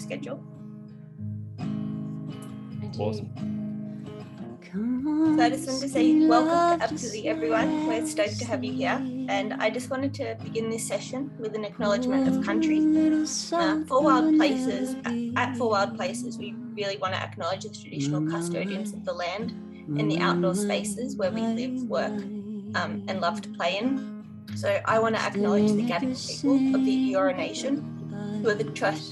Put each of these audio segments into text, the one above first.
schedule? Awesome. So I just wanted to say welcome to Absolutely Everyone. We're stoked to have you here. And I just wanted to begin this session with an acknowledgement of country. For Wild Places, at For Wild Places, we really want to acknowledge the traditional custodians of the land and the outdoor spaces where we live, work, and love to play in. So I want to acknowledge the Gadigal people of the Eora Nation, who are the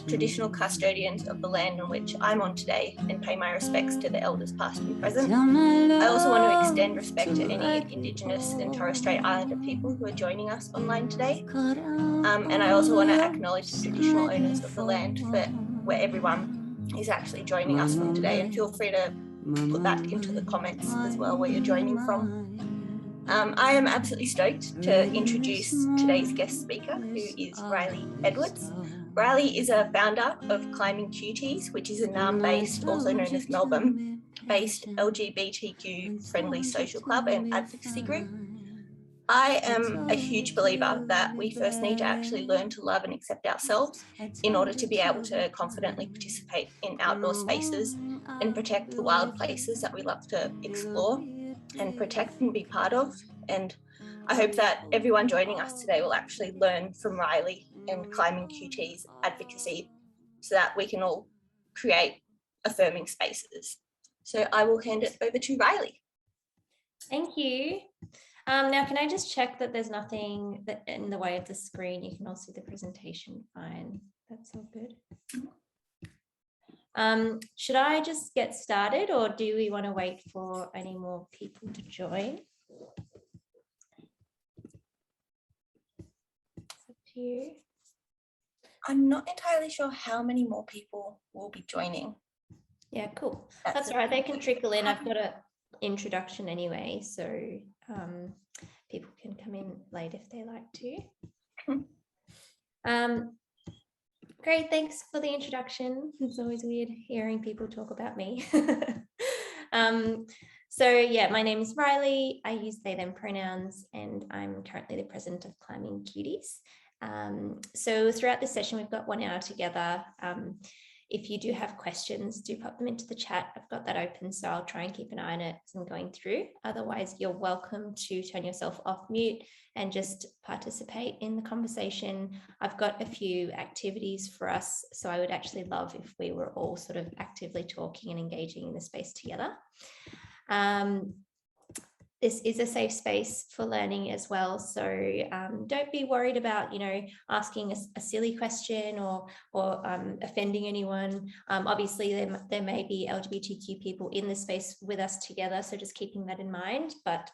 traditional custodians of the land on which I'm on today, and pay my respects to the elders past and present. I also want to extend respect to any Indigenous and Torres Strait Islander people who are joining us online today. And I also want to acknowledge the traditional owners of the land for where everyone is actually joining us from today, and feel free to put that into the comments as well where you're joining from. I am absolutely stoked to introduce today's guest speaker, who is Riley Edwards. Riley is a founder of Climbing Cuties, which is a Naarm-based, also known as Melbourne-based LGBTQ friendly social club and advocacy group. I am a huge believer that we first need to actually learn to love and accept ourselves in order to be able to confidently participate in outdoor spaces and protect the wild places that we love to explore and protect and be part of. And I hope that everyone joining us today will actually learn from Riley and Climbing QT's advocacy so that we can all create affirming spaces. So I will hand it over to Riley. Thank you. Now, can I just check that there's nothing that in the way of the screen? You can all see the presentation fine. That's all good. Should I just get started, or do we want to wait for any more people to join? It's up to you. I'm not entirely sure how many more people will be joining. Yeah, cool. That's all right. They can trickle in. I've got an introduction anyway, so people can come in late if they like to. Great, thanks for the introduction. It's always weird hearing people talk about me. So yeah, my name is Riley. I use they, them pronouns, and I'm currently the president of Climbing Cuties. So throughout this session, we've got 1 hour together. If you do have questions, do pop them into the chat. I've got that open, so I'll try and keep an eye on it as I'm going through. Otherwise, you're welcome to turn yourself off mute and just participate in the conversation. I've got a few activities for us, so I would actually love if we were all sort of actively talking and engaging in the space together. This is a safe space for learning as well. So don't be worried about, asking a silly question or offending anyone. Obviously, there may be LGBTQ people in this space with us together, so just keeping that in mind. But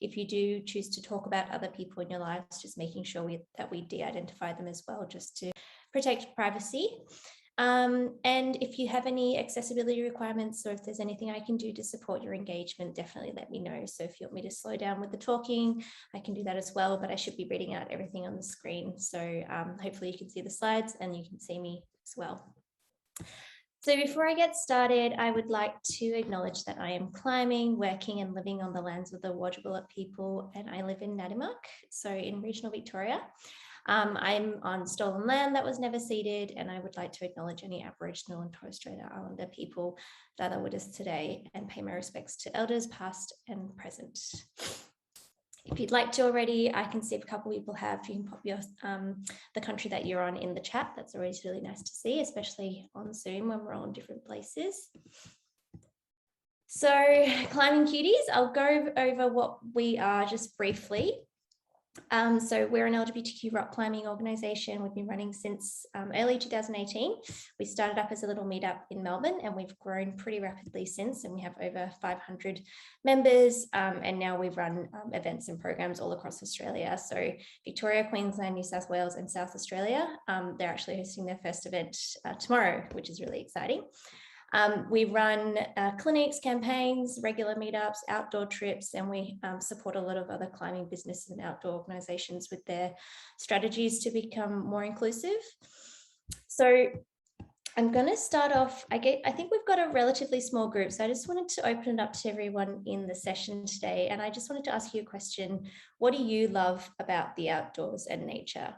if you do choose to talk about other people in your lives, just making sure that we de-identify them as well, just to protect privacy. And if you have any accessibility requirements, or if there's anything I can do to support your engagement, definitely let me know. So if you want me to slow down with the talking, I can do that as well, but I should be reading out everything on the screen. So hopefully you can see the slides and you can see me as well. So before I get started, I would like to acknowledge that I am climbing, working and living on the lands of the Wodjabuluk people, and I live in Naarm, so in regional Victoria. I'm on stolen land that was never ceded, and I would like to acknowledge any Aboriginal and Torres Strait Islander people that are with us today and pay my respects to elders past and present. If you'd like to already, I can see if a couple of people have, you can pop your the country that you're on in the chat. That's always really nice to see, especially on Zoom when we're all in different places. So Climbing Cuties, I'll go over what we are just briefly. So we're an LGBTQ rock climbing organisation. We've been running since early 2018. We started up as a little meetup in Melbourne, and we've grown pretty rapidly since, and we have over 500 members, and now we run events and programs all across Australia. So Victoria, Queensland, New South Wales and South Australia, they're actually hosting their first event tomorrow, which is really exciting. We run clinics, campaigns, regular meetups, outdoor trips, and we support a lot of other climbing businesses and outdoor organisations with their strategies to become more inclusive. So I'm going to start off, I think we've got a relatively small group, so I just wanted to open it up to everyone in the session today, and I just wanted to ask you a question. What do you love about the outdoors and nature?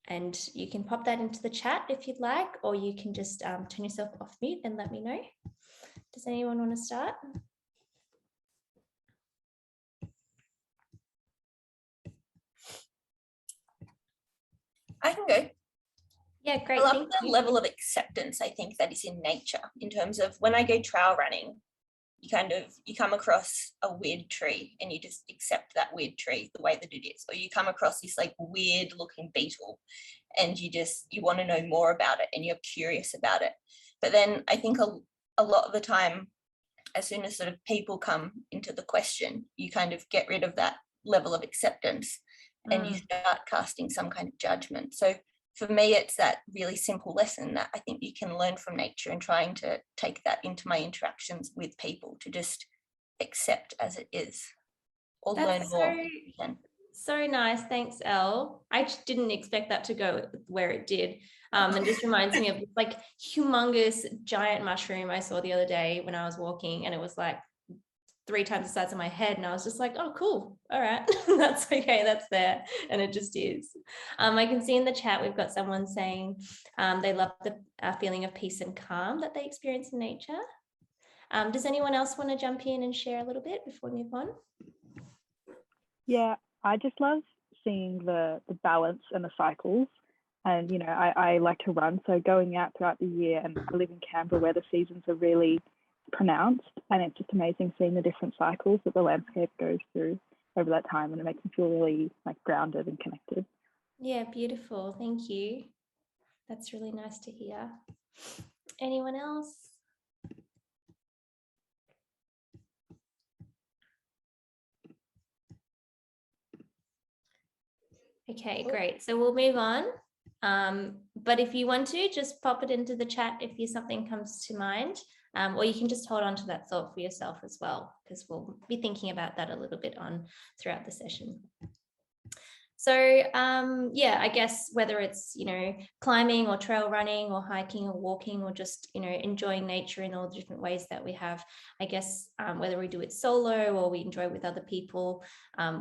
And you can pop that into the chat if you'd like, or you can just turn yourself off mute and let me know. Does anyone want to start? I can go. Yeah, great. I love the level of acceptance I think that is in nature, in terms of when I go trail running, you come across a weird tree and you just accept that weird tree the way that it is, or you come across this like weird looking beetle and you want to know more about it and you're curious about it. But then I think a lot of the time, as soon as sort of people come into the question, you kind of get rid of that level of acceptance and you start casting some kind of judgment. So for me, it's that really simple lesson that I think you can learn from nature, and trying to take that into my interactions with people, to just accept as it is, or learn more. So nice. Thanks, Elle. I didn't expect that to go where it did. And just reminds me of this like humongous giant mushroom I saw the other day when I was walking, and it was like 3 times the size of my head, and I was just like, oh cool, all right. That's okay, that's there, and it just is. I can see in the chat we've got someone saying they love the feeling of peace and calm that they experience in nature. Does anyone else want to jump in and share a little bit before we move on? Yeah, I just love seeing the balance and the cycles. And, you know, I like to run, so going out throughout the year, and I live in Canberra where the seasons are really pronounced, and it's just amazing seeing the different cycles that the landscape goes through over that time, and it makes me feel really like grounded and connected. Yeah, beautiful. Thank you. That's really nice to hear. Anyone else? Okay, great. So we'll move on. But if you want to, just pop it into the chat if something comes to mind, or you can just hold on to that thought for yourself as well, because we'll be thinking about that a little bit throughout the session. So yeah, I guess whether it's, you know, climbing or trail running or hiking or walking, or just, you know, enjoying nature in all the different ways that we have, I guess whether we do it solo or we enjoy with other people,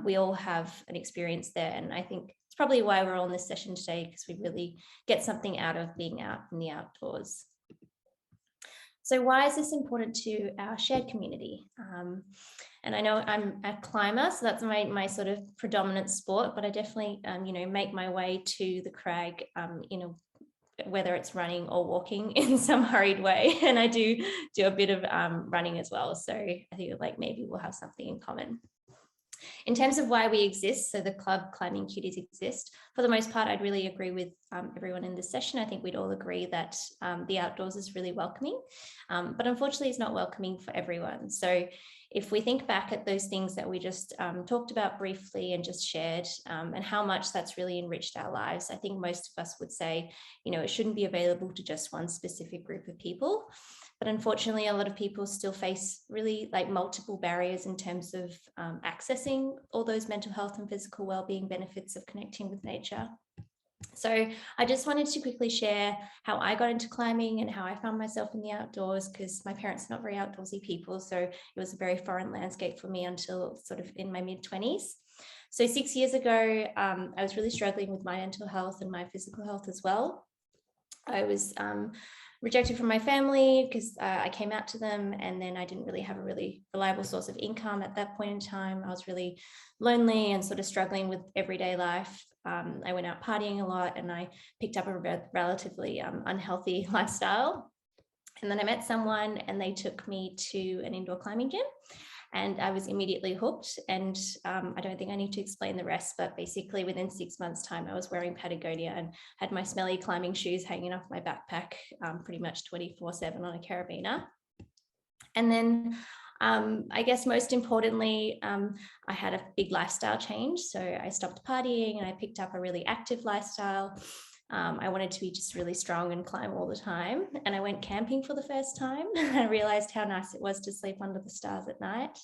we all have an experience there. And I think it's probably why we're on this session today, because we really get something out of being out in the outdoors. So why is this important to our shared community? And I know I'm a climber, so that's my sort of predominant sport, but I definitely, you know, make my way to the crag, you know, whether it's running or walking in some hurried way. And I do a bit of running as well. So I think like maybe we'll have something in common. In terms of why we exist, so the club Climbing Cuties exist, for the most part, I'd really agree with everyone in this session. I think we'd all agree that the outdoors is really welcoming, but unfortunately it's not welcoming for everyone. So if we think back at those things that we just talked about briefly and just shared, and how much that's really enriched our lives, I think most of us would say, you know, it shouldn't be available to just one specific group of people. But unfortunately, a lot of people still face really like multiple barriers in terms of accessing all those mental health and physical well-being benefits of connecting with nature. So I just wanted to quickly share how I got into climbing and how I found myself in the outdoors, because my parents are not very outdoorsy people. So it was a very foreign landscape for me until sort of in my mid-20s. So 6 years ago, I was really struggling with my mental health and my physical health as well. I was rejected from my family because I came out to them, and then I didn't really have a really reliable source of income at that point in time. I was really lonely and sort of struggling with everyday life. I went out partying a lot, and I picked up a relatively unhealthy lifestyle. And then I met someone, and they took me to an indoor climbing gym, and I was immediately hooked. And I don't think I need to explain the rest, but basically within 6 months' time, I was wearing Patagonia and had my smelly climbing shoes hanging off my backpack pretty much 24/7 on a carabiner. And then I guess most importantly, I had a big lifestyle change. So I stopped partying and I picked up a really active lifestyle. I wanted to be just really strong and climb all the time. And I went camping for the first time. I realized how nice it was to sleep under the stars at night.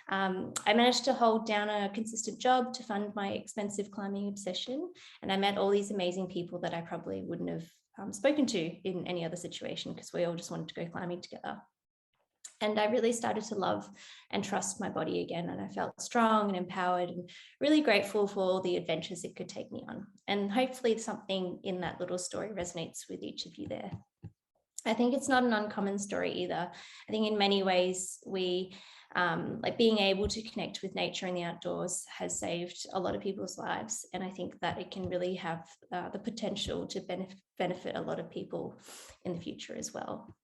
I managed to hold down a consistent job to fund my expensive climbing obsession. And I met all these amazing people that I probably wouldn't have spoken to in any other situation, because we all just wanted to go climbing together. And I really started to love and trust my body again. And I felt strong and empowered and really grateful for all the adventures it could take me on. And hopefully something in that little story resonates with each of you there. I think it's not an uncommon story either. I think in many ways we, like being able to connect with nature and the outdoors has saved a lot of people's lives. And I think that it can really have the potential to benefit a lot of people in the future as well.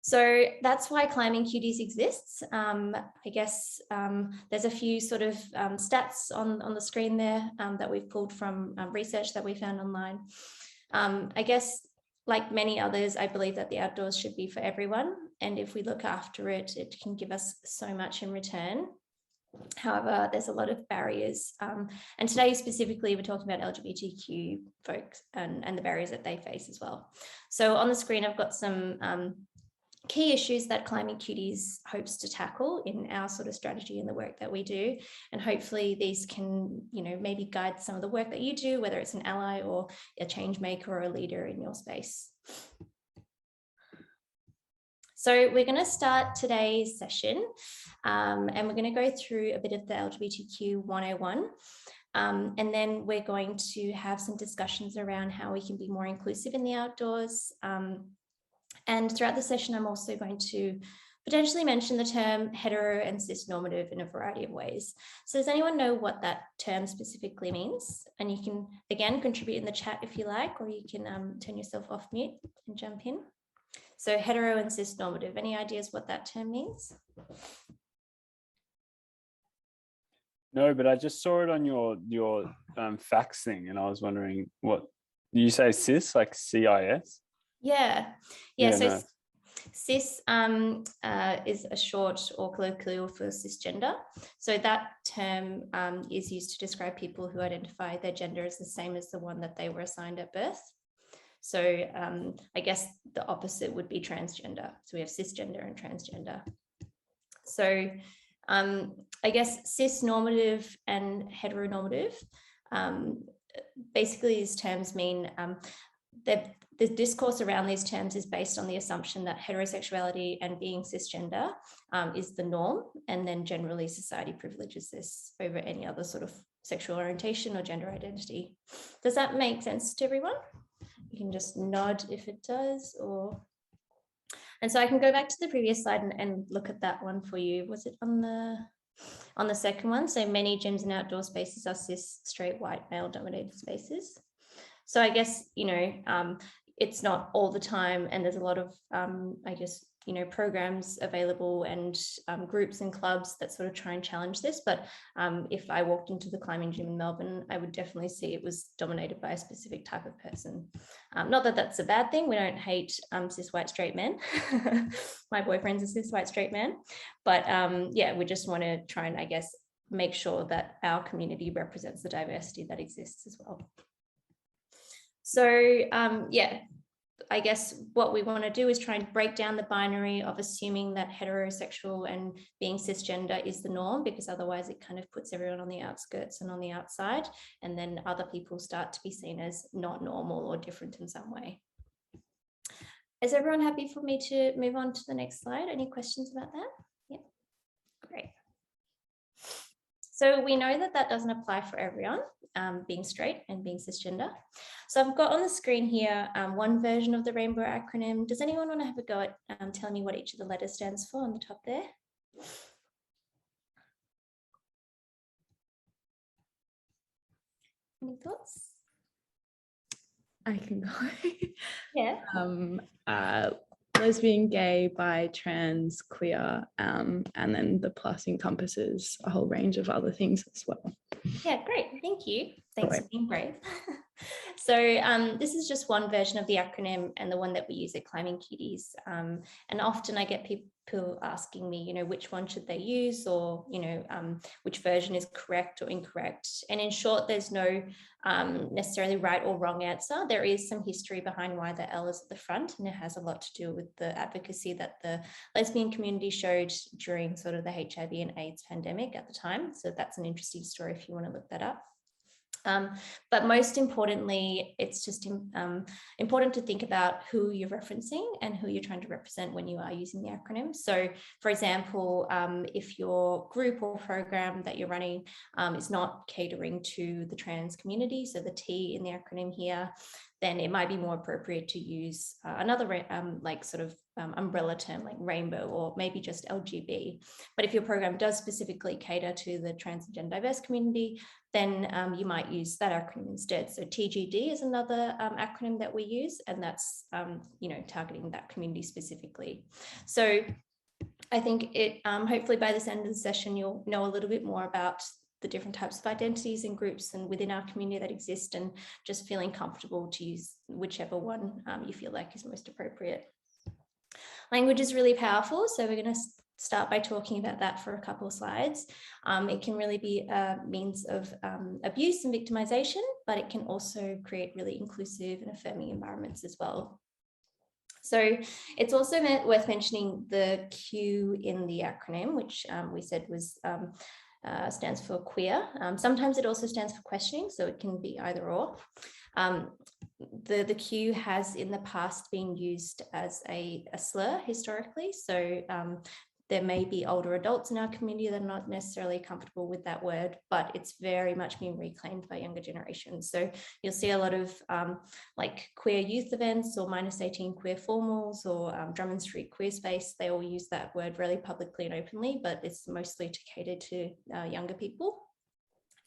So that's why Climbing Cuties exists. I guess there's a few sort of stats on the screen there that we've pulled from research that we found online. I guess, like many others, I believe that the outdoors should be for everyone. And if we look after it, it can give us so much in return. However, there's a lot of barriers. And today specifically, we're talking about LGBTQ folks and the barriers that they face as well. So on the screen, I've got some key issues that Climbing Cuties hopes to tackle in our sort of strategy and the work that we do. And hopefully these can, you know, maybe guide some of the work that you do, whether it's an ally or a change maker or a leader in your space. So we're going to start today's session and we're going to go through a bit of the LGBTQ 101. And then we're going to have some discussions around how we can be more inclusive in the outdoors. And throughout the session, I'm also going to potentially mention the term hetero and cis normative in a variety of ways. So does anyone know what that term specifically means? And you can, again, contribute in the chat if you like, or you can turn yourself off mute and jump in. So hetero and cis normative, any ideas what that term means? No, but I just saw it on your facts thing, and I was wondering what you say, cis, like CIS? Yeah. So no. cis is a short or colloquial for cisgender. So that term is used to describe people who identify their gender as the same as the one that they were assigned at birth. So I guess the opposite would be transgender. So we have cisgender and transgender. So I guess cis normative and heteronormative, basically these terms mean that the discourse around these terms is based on the assumption that heterosexuality and being cisgender is the norm, and then generally society privileges this over any other sort of sexual orientation or gender identity. Does that make sense to everyone? You can just nod if it does, or... And so I can go back to the previous slide and look at that one for you. Was it on the second one? So many gyms and outdoor spaces are cis, straight, white, male dominated spaces. So I guess, you know, it's not all the time, and there's a lot of, I guess, you know, programs available and groups and clubs that sort of try and challenge this. But if I walked into the climbing gym in Melbourne, I would definitely see it was dominated by a specific type of person. Not that that's a bad thing. We don't hate cis white straight men. My boyfriend's a cis white straight man. But yeah, we just want to try and, I guess, make sure that our community represents the diversity that exists as well. So yeah, I guess what we want to do is try and break down the binary of assuming that heterosexual and being cisgender is the norm, because otherwise it kind of puts everyone on the outskirts and on the outside, and then other people start to be seen as not normal or different in some way. Is everyone happy for me to move on to the next slide? Any questions about that? Yeah, great. So we know that that doesn't apply for everyone, being straight and being cisgender. So I've got on the screen here one version of the rainbow acronym. Does anyone want to have a go at telling me what each of the letters stands for on the top there? Any thoughts? I can go. Yeah. Lesbian, gay, bi, trans, queer, and then the plus encompasses a whole range of other things as well. Yeah, great. Thank you. Thanks Right. for being brave. So this is just one version of the acronym and the one that we use at Climbing Cuties. And often I get people asking me, you know, which one should they use, or, you know, which version is correct or incorrect. And in short, there's no necessarily right or wrong answer. There is some history behind why the Elle is at the front, and it has a lot to do with the advocacy that the lesbian community showed during sort of the HIV and AIDS pandemic at the time. So that's an interesting story if you want to look that up. But most importantly, it's just important to think about who you're referencing and who you're trying to represent when you are using the acronym. So, for example, if your group or program that you're running is not catering to the trans community, so the T in the acronym here, then it might be more appropriate to use another umbrella term like rainbow, or maybe just LGB. But if your program does specifically cater to the trans and gender diverse community, then you might use that acronym instead. So TGD is another acronym that we use, and that's targeting that community specifically. So I think it hopefully by this end of the session you'll know a little bit more about the different types of identities and groups and within our community that exist, and just feeling comfortable to use whichever one you feel like is most appropriate. Language is really powerful, so we're going to start by talking about that for a couple of slides. It can really be a means of abuse and victimization, but it can also create really inclusive and affirming environments as well. So it's also worth mentioning the Q in the acronym, which we said was stands for queer. Sometimes it also stands for questioning, so it can be either or. The Q has in the past been used as a slur historically, so there may be older adults in our community that are not necessarily comfortable with that word, but it's very much being reclaimed by younger generations. So you'll see a lot of like queer youth events or -18 queer formals or Drummond Street Queer Space. They all use that word really publicly and openly, but it's mostly to cater to younger people.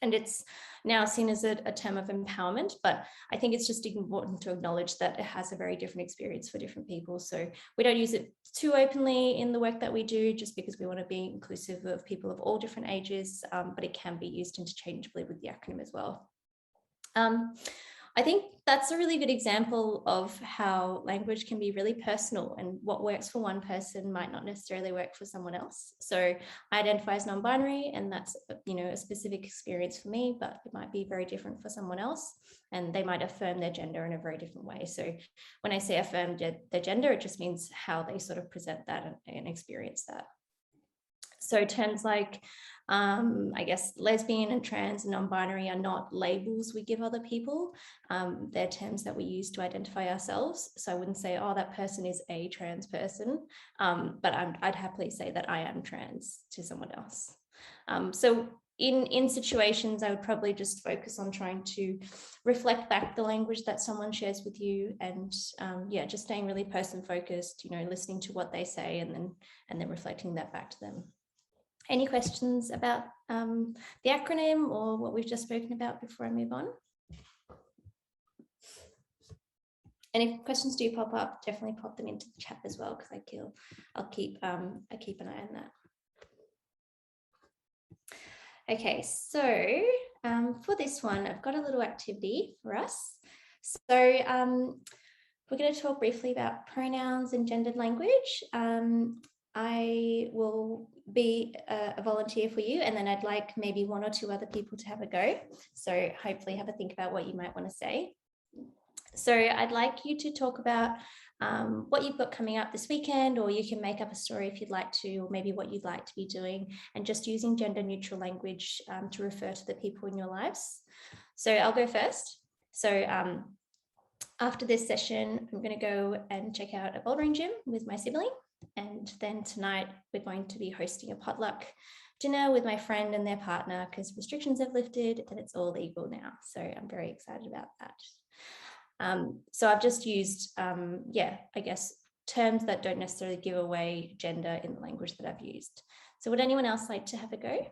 And it's now seen as a term of empowerment, but I think it's just important to acknowledge that it has a very different experience for different people. So we don't use it too openly in the work that we do, just because we want to be inclusive of people of all different ages, but it can be used interchangeably with the acronym as well. I think that's a really good example of how language can be really personal, and what works for one person might not necessarily work for someone else. So I identify as non-binary, and that's a specific experience for me, but it might be very different for someone else, and they might affirm their gender in a very different way. So when I say affirm their gender, it just means how they sort of present that and experience that. So terms like, I guess, lesbian and trans and non-binary are not labels we give other people. They're terms that we use to identify ourselves. So I wouldn't say, oh, that person is a trans person, but I'd happily say that I am trans to someone else. So in situations, I would probably just focus on trying to reflect back the language that someone shares with you, and just staying really person focused, listening to what they say and then reflecting that back to them. Any questions about the acronym or what we've just spoken about before I move on? And if questions do pop up, definitely pop them into the chat as well, because I'll keep an eye on that. Okay, so for this one, I've got a little activity for us. So we're going to talk briefly about pronouns and gendered language. I will be a volunteer for you, and then I'd like maybe one or two other people to have a go. So hopefully have a think about what you might want to say. So I'd like you to talk about what you've got coming up this weekend, or you can make up a story if you'd like to, or maybe what you'd like to be doing, and just using gender neutral language to refer to the people in your lives. So I'll go first. So after this session, I'm going to go and check out a bouldering gym with my sibling. And then tonight we're going to be hosting a potluck dinner with my friend and their partner, because restrictions have lifted and it's all legal now. So I'm very excited about that. So I've just used, I guess, terms that don't necessarily give away gender in the language that I've used. So would anyone else like to have a go?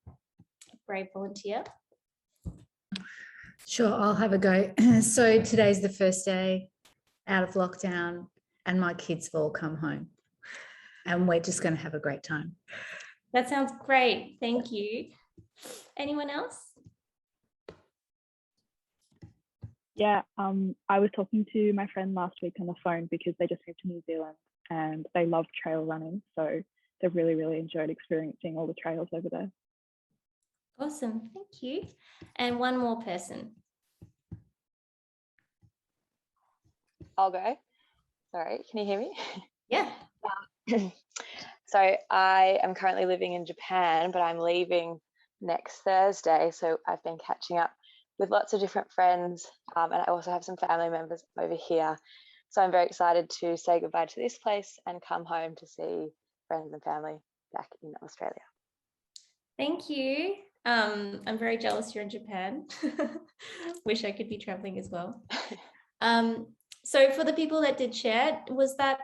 A brave volunteer. Sure, I'll have a go. So today's the first day out of lockdown, and my kids have all come home, and we're just going to have a great time. That sounds great. Thank you. Anyone else? Yeah, I was talking to my friend last week on the phone because they just moved to New Zealand and they love trail running. So they've really, really enjoyed experiencing all the trails over there. Awesome. Thank you. And one more person. I'll go. Sorry, can you hear me? Yeah. So I am currently living in Japan, but I'm leaving next Thursday. So I've been catching up with lots of different friends, and I also have some family members over here. So I'm very excited to say goodbye to this place and come home to see friends and family back in Australia. Thank you. I'm very jealous you're in Japan. Wish I could be traveling as well. So for the people that did share, was that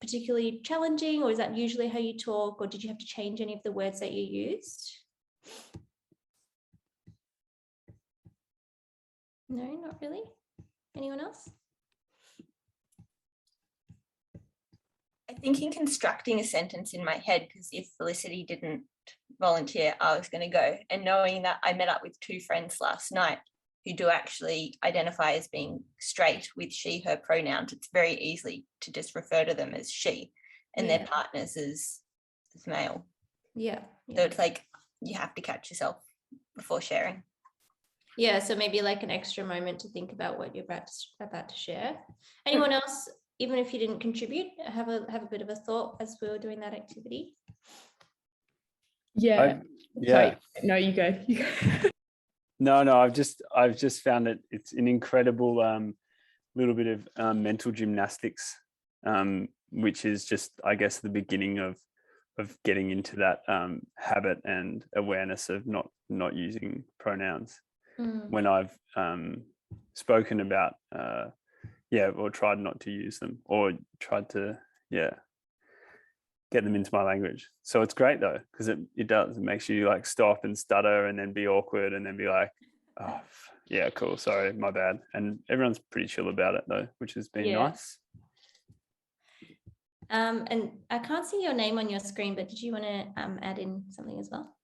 particularly challenging, or is that usually how you talk, or did you have to change any of the words that you used? No, not really. Anyone else? I think in constructing a sentence in my head, because if Felicity didn't volunteer, I was going to go, and knowing that I met up with 2 friends last night who do actually identify as being straight with she, her pronouns, it's very easy to just refer to them as she and their partners as male. Yeah. So it's like you have to catch yourself before sharing. Yeah, so maybe like an extra moment to think about what you're about to share. Anyone else, even if you didn't contribute, have a bit of a thought as we were doing that activity? Yeah. Sorry. No, you go. No, I've just found that it's an incredible little bit of mental gymnastics, which is just, I guess, the beginning of getting into that habit and awareness of not using pronouns. When I've spoken about or tried not to use them, or tried to get them into my language. So it's great though, because it makes you like stop and stutter and then be awkward and then be like, oh yeah, cool, sorry, my bad. And everyone's pretty chill about it though, which has been nice. And I can't see your name on your screen, but did you want to add in something as well?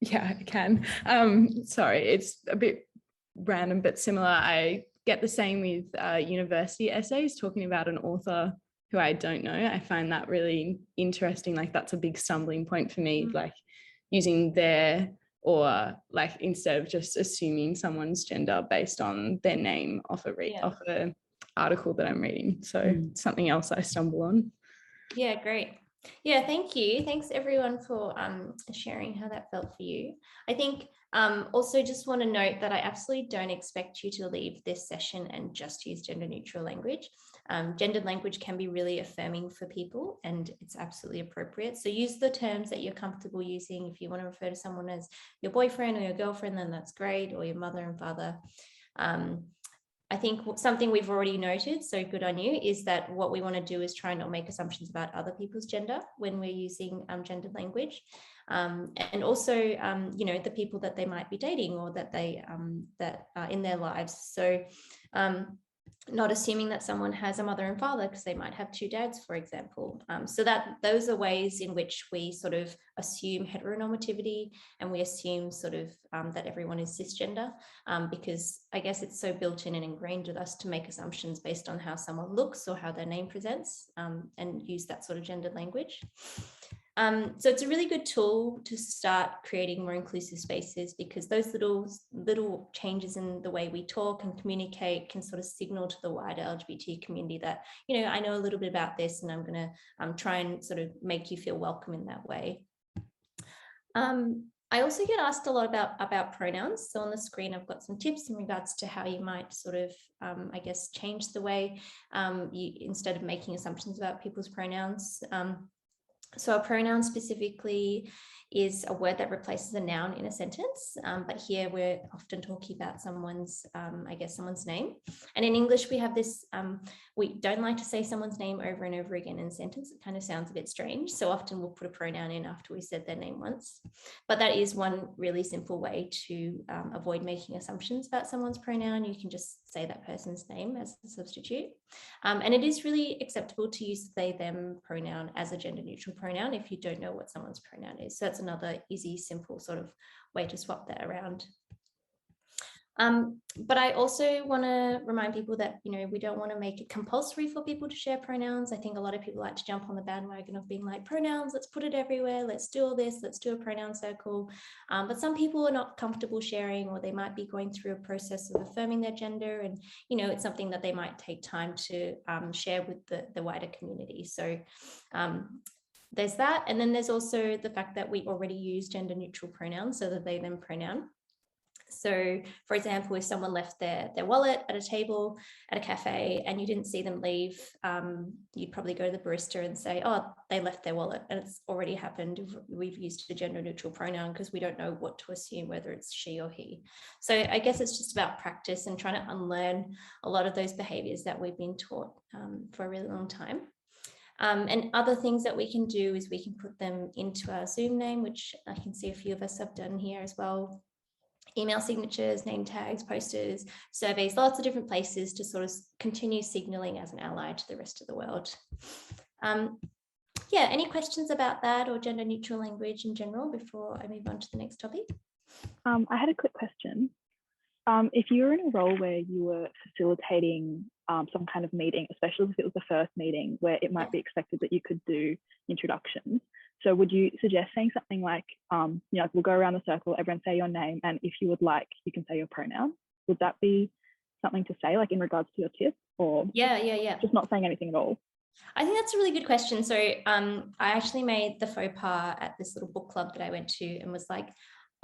Yeah, I can. Sorry, it's a bit random but similar. I get the same with university essays, talking about an author who I don't know. I find that really interesting. Like that's a big stumbling point for me, like using their, or like instead of just assuming someone's gender based on their name off a article that I'm reading. So it's something else I stumble on. Yeah, great. Yeah, thank you. Thanks everyone for sharing how that felt for you. I think also just want to note that I absolutely don't expect you to leave this session and just use gender neutral language. Gendered language can be really affirming for people, and it's absolutely appropriate. So use the terms that you're comfortable using. If you want to refer to someone as your boyfriend or your girlfriend, then that's great, or your mother and father. I think something we've already noted, so good on you, is that what we want to do is try and not make assumptions about other people's gender when we're using gendered language. And also, the people that they might be dating or that they that are in their lives. So not assuming that someone has a mother and father because they might have 2 dads, for example. So that those are ways in which we sort of assume heteronormativity, and we assume sort of that everyone is cisgender, because I guess it's so built in and ingrained with us to make assumptions based on how someone looks or how their name presents, and use that sort of gendered language. So it's a really good tool to start creating more inclusive spaces, because those little changes in the way we talk and communicate can sort of signal to the wider LGBT community that, I know a little bit about this, and I'm going to try and sort of make you feel welcome in that way. I also get asked a lot about pronouns. So on the screen, I've got some tips in regards to how you might sort of, I guess, change the way instead of making assumptions about people's pronouns. So a pronoun specifically is a word that replaces a noun in a sentence, but here we're often talking about someone's, someone's name. And in English, we have this, we don't like to say someone's name over and over again in a sentence. It kind of sounds a bit strange. So often we'll put a pronoun in after we said their name once. But that is one really simple way to avoid making assumptions about someone's pronoun. You can just say that person's name as a substitute. And it is really acceptable to use they, them pronoun as a gender neutral pronoun if you don't know what someone's pronoun is. So that's another easy, simple sort of way to swap that around. But I also want to remind people that, we don't want to make it compulsory for people to share pronouns. I think a lot of people like to jump on the bandwagon of being like, pronouns, let's put it everywhere. Let's do all this. Let's do a pronoun circle. But some people are not comfortable sharing, or they might be going through a process of affirming their gender. And, it's something that they might take time to share with the wider community. So there's that. And then there's also the fact that we already use gender neutral pronouns, so that they them pronoun. So, for example, if someone left their wallet at a table at a cafe and you didn't see them leave, you'd probably go to the barista and say, oh, they left their wallet, and it's already happened. We've used a gender neutral pronoun because we don't know what to assume, whether it's she or he. So I guess it's just about practice and trying to unlearn a lot of those behaviors that we've been taught for a really long time. And other things that we can do is we can put them into our Zoom name, which I can see a few of us have done here as well. Email signatures, name tags, posters, surveys, lots of different places to sort of continue signaling as an ally to the rest of the world. Yeah, any questions about that or gender neutral language in general before I move on to the next topic? I had a quick question. If you were in a role where you were facilitating some kind of meeting, especially if it was the first meeting where it might be expected that you could do introductions, so would you suggest saying something like, you know, we'll go around the circle, everyone say your name, and if you would like, you can say your pronoun? Would that be something to say, like in regards to your tip, or yeah, just not saying anything at all? I think that's a really good question. So I actually made the faux pas at this little book club that I went to and was like,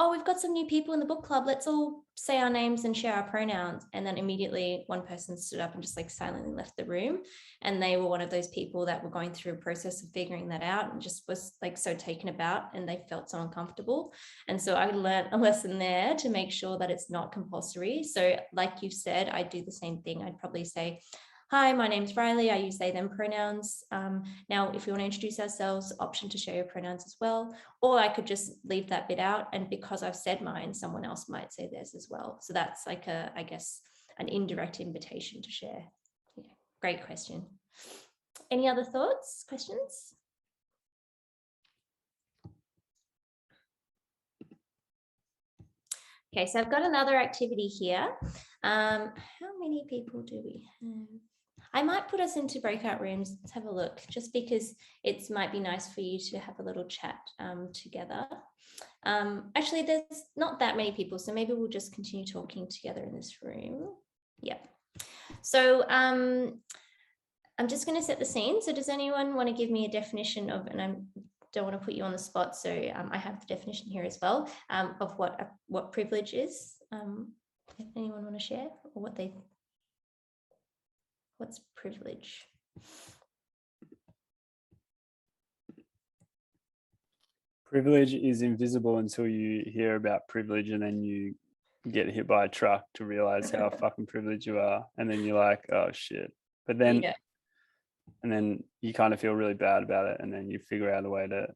oh, we've got some new people in the book club. Let's all say our names and share our pronouns. And then immediately one person stood up and just like silently left the room. And they were one of those people that were going through a process of figuring that out and just was like so taken aback, and they felt so uncomfortable. And so I learned a lesson there to make sure that it's not compulsory. So like you said, I do the same thing. I'd probably say, hi, my name's Riley. I use they, them pronouns. Now, if you want to introduce ourselves, option to share your pronouns as well. Or I could just leave that bit out. And because I've said mine, someone else might say theirs as well. So that's like I guess, an indirect invitation to share. Yeah, great question. Any other thoughts, questions? Okay, so I've got another activity here. How many people do we have? I might put us into breakout rooms. Let's have a look, just because it might be nice for you to have a little chat together. Actually, there's not that many people, so maybe we'll just continue talking together in this room. Yep. So I'm just going to set the scene. So does anyone want to give me a definition of, and I don't want to put you on the spot, so I have the definition here as well, of what privilege is. If anyone want to share, or what's privilege? Privilege is invisible until you hear about privilege, and then you get hit by a truck to realize how fucking privileged you are, and then you're like, oh shit. But then and then you kind of feel really bad about it, and then you figure out a way to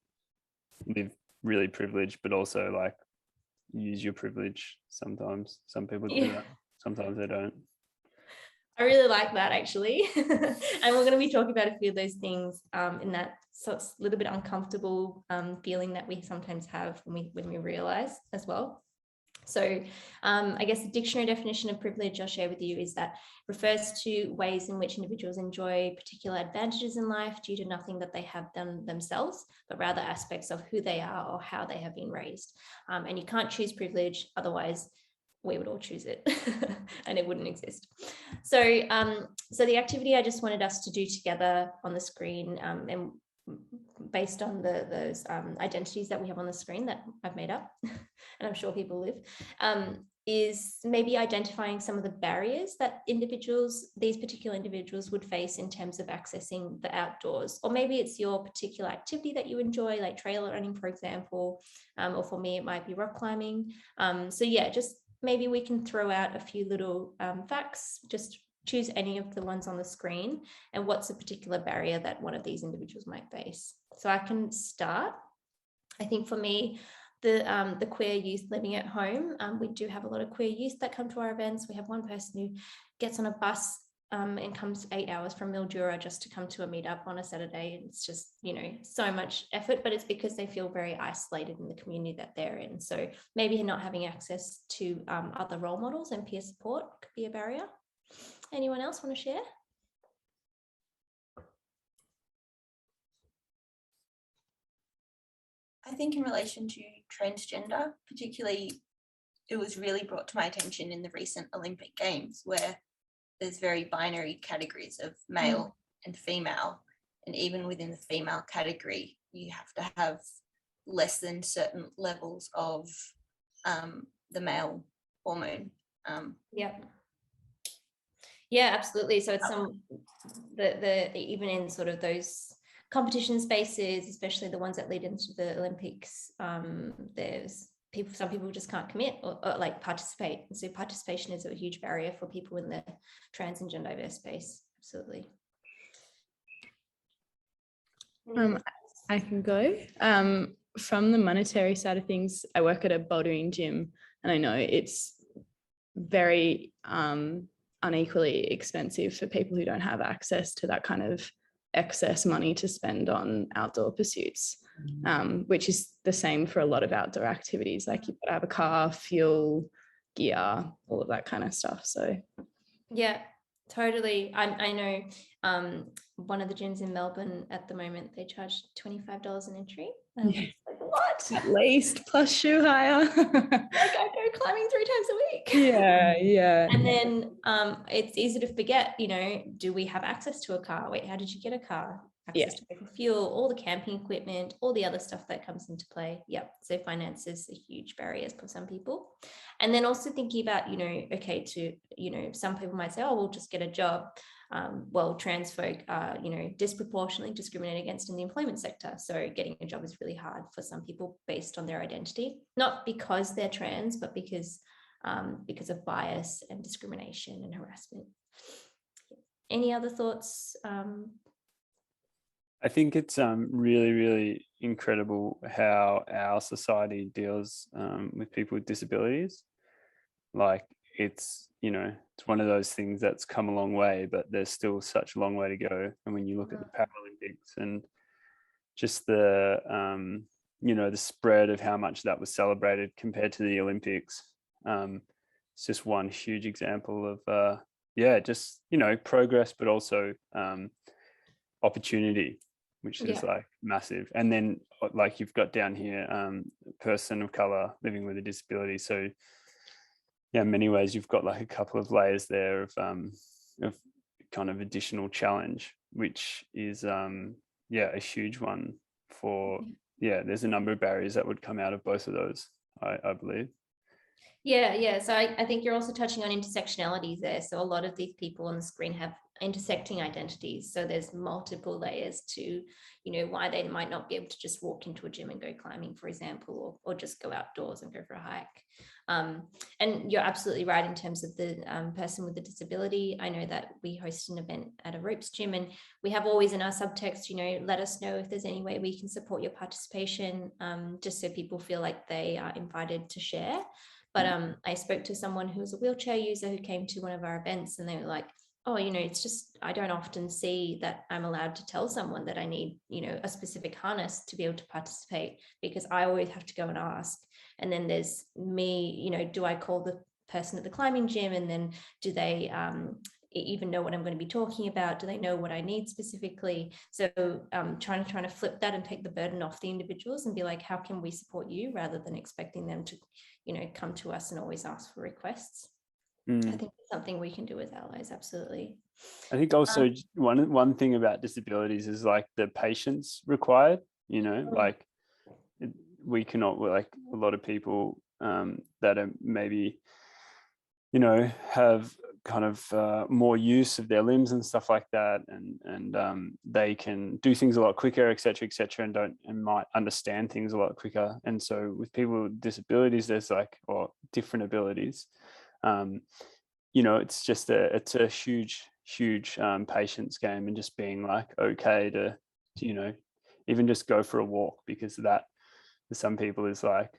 live really privileged, but also like use your privilege sometimes. Some people do that, sometimes they don't. I really like that, actually. And we're going to be talking about a few of those things in that sort of little bit uncomfortable feeling that we sometimes have when we realize as well. So I guess the dictionary definition of privilege I'll share with you is that refers to ways in which individuals enjoy particular advantages in life due to nothing that they have done themselves, but rather aspects of who they are or how they have been raised. And you can't choose privilege, otherwise we would all choose it and it wouldn't exist. So, so the activity I just wanted us to do together on the screen, and based on those identities that we have on the screen that I've made up, and I'm sure people live, is maybe identifying some of the barriers that these particular individuals would face in terms of accessing the outdoors. Or maybe it's your particular activity that you enjoy, like trail running, for example, or for me, it might be rock climbing. So yeah, just maybe we can throw out a few little facts, just choose any of the ones on the screen, and what's a particular barrier that one of these individuals might face. So I can start. I think for me, the queer youth living at home, we do have a lot of queer youth that come to our events. We have one person who gets on a bus and comes 8 hours from Mildura just to come to a meetup on a Saturday. It's just, you know, so much effort, but it's because they feel very isolated in the community that they're in. So maybe not having access to other role models and peer support could be a barrier. Anyone else want to share? I think in relation to transgender, particularly, it was really brought to my attention in the recent Olympic Games, where there's very binary categories of male and female. And even within the female category, you have to have less than certain levels of the male hormone. Yeah, absolutely. So it's the even in sort of those competition spaces, especially the ones that lead into the Olympics, there's some people just can't commit or like participate. And so participation is a huge barrier for people in the trans and gender diverse space. Absolutely. I can go. From the monetary side of things, I work at a bouldering gym, and I know it's very unequally expensive for people who don't have access to that kind of excess money to spend on outdoor pursuits, which is the same for a lot of outdoor activities. Like you've got to have a car, fuel, gear, all of that kind of stuff. So yeah, totally. I know one of the gyms in Melbourne at the moment, they charge $25 an entry. Yeah. Like, what? At least plus shoe hire. Like I go climbing 3 times a week. Yeah. And then it's easy to forget, you know, do we have access to a car? Wait, how did you get a car? Access to fuel, all the camping equipment, all the other stuff that comes into play. Yep. So finance is a huge barrier for some people. And then also thinking about, you know, okay, to, you know, some people might say, oh, we'll just get a job. Well, trans folk are, you know, disproportionately discriminated against in the employment sector. So getting a job is really hard for some people based on their identity, not because they're trans, but because of bias and discrimination and harassment. Any other thoughts? I think it's really, really incredible how our society deals with people with disabilities. Like it's, you know, it's one of those things that's come a long way, but there's still such a long way to go. And when you look at the Paralympics and just the, you know, the spread of how much that was celebrated compared to the Olympics, it's just one huge example of, just, you know, progress, but also opportunity, which is like massive. And then like you've got down here, a person of color living with a disability. So yeah, in many ways you've got like a couple of layers there of kind of additional challenge, which is a huge one for there's a number of barriers that would come out of both of those, I believe. Yeah. So I think you're also touching on intersectionalities there. So a lot of these people on the screen have intersecting identities. So there's multiple layers to, you know, why they might not be able to just walk into a gym and go climbing, for example, or just go outdoors and go for a hike. And you're absolutely right in terms of the person with a disability. I know that we host an event at a ropes gym, and we have always in our subtext, you know, let us know if there's any way we can support your participation, just so people feel like they are invited to share. But I spoke to someone who was a wheelchair user who came to one of our events, and they were like, oh, you know, it's just, I don't often see that I'm allowed to tell someone that I need, you know, a specific harness to be able to participate, because I always have to go and ask. And then there's me, you know, do I call the person at the climbing gym, and then do they even know what I'm going to be talking about? Do they know what I need specifically? So trying to flip that and take the burden off the individuals and be like, how can we support you, rather than expecting them to, you know, come to us and always ask for requests. I think it's something we can do as allies. Absolutely. I think also one thing about disabilities is like the patience required, you know, like we cannot, like a lot of people that are maybe, you know, have kind of more use of their limbs and stuff like that, and they can do things a lot quicker, etc., and might understand things a lot quicker. And so with people with disabilities, there's like, or different abilities, you know, it's just it's a huge patience game, and just being like okay to you know, even just go for a walk, because that for some people is like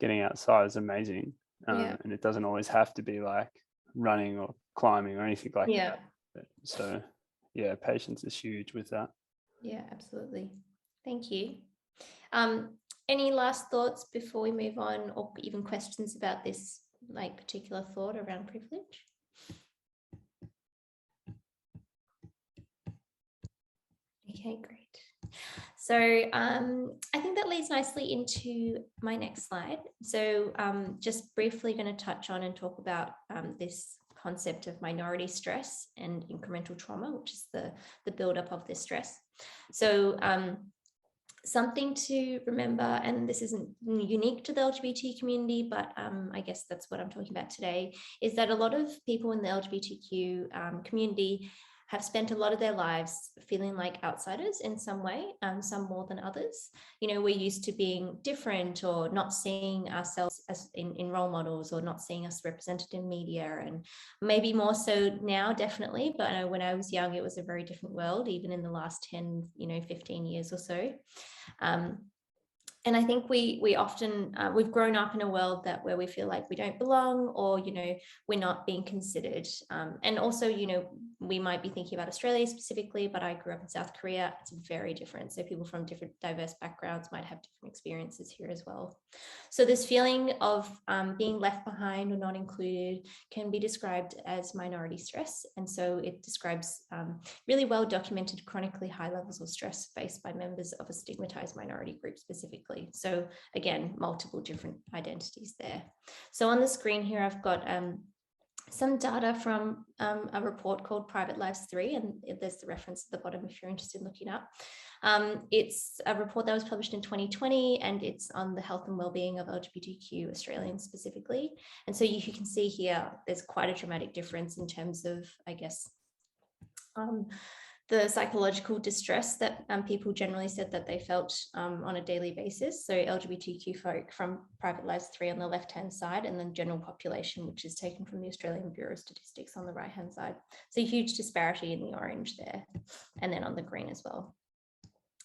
getting outside is amazing. And it doesn't always have to be like running or climbing or anything like that. So yeah, patience is huge with that. Yeah, absolutely. Thank you. Any last thoughts before we move on, or even questions about this like particular thought around privilege? Okay, great. So I think that leads nicely into my next slide. So just briefly going to touch on and talk about this concept of minority stress and incremental trauma, which is the buildup of this stress. So something to remember, and this isn't unique to the LGBT community, but I guess that's what I'm talking about today, is that a lot of people in the LGBTQ community have spent a lot of their lives feeling like outsiders in some way, some more than others. You know, we're used to being different or not seeing ourselves as in role models, or not seeing us represented in media, and maybe more so now, definitely. But when I was young, it was a very different world, even in the last 10, 15 years or so. And I think we often, we've grown up in a world where we feel like we don't belong, or, we're not being considered. And also, we might be thinking about Australia specifically, but I grew up in South Korea. It's very different. So people from different diverse backgrounds might have different experiences here as well. So this feeling of being left behind or not included can be described as minority stress. And so it describes really well documented chronically high levels of stress faced by members of a stigmatized minority group specifically. So again, multiple different identities there. So on the screen here, I've got some data from a report called Private Lives 3, and there's the reference at the bottom if you're interested in looking up. It's a report that was published in 2020, and it's on the health and well-being of LGBTQ Australians specifically. And so you can see here, there's quite a dramatic difference in terms of, I guess, the psychological distress that people generally said that they felt on a daily basis. So LGBTQ folk from Private Lives 3 on the left-hand side, and then general population, which is taken from the Australian Bureau of Statistics on the right-hand side. So a huge disparity in the orange there, and then on the green as well.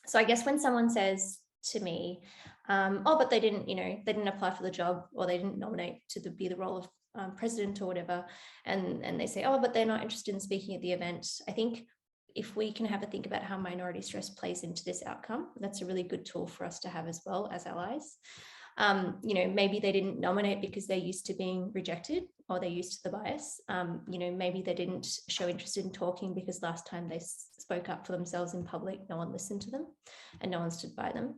So I guess when someone says to me, oh, but they didn't, they didn't apply for the job, or they didn't nominate to be the role of president or whatever, and they say, oh, but they're not interested in speaking at the event. I think if we can have a think about how minority stress plays into this outcome, that's a really good tool for us to have as well as allies. Maybe they didn't nominate because they're used to being rejected, or they're used to the bias. Maybe they didn't show interest in talking because last time they spoke up for themselves in public, no one listened to them and no one stood by them.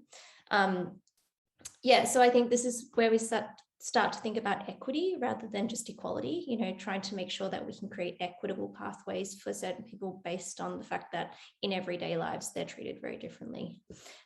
So I think this is where we start to think about equity rather than just equality, trying to make sure that we can create equitable pathways for certain people based on the fact that in everyday lives, they're treated very differently.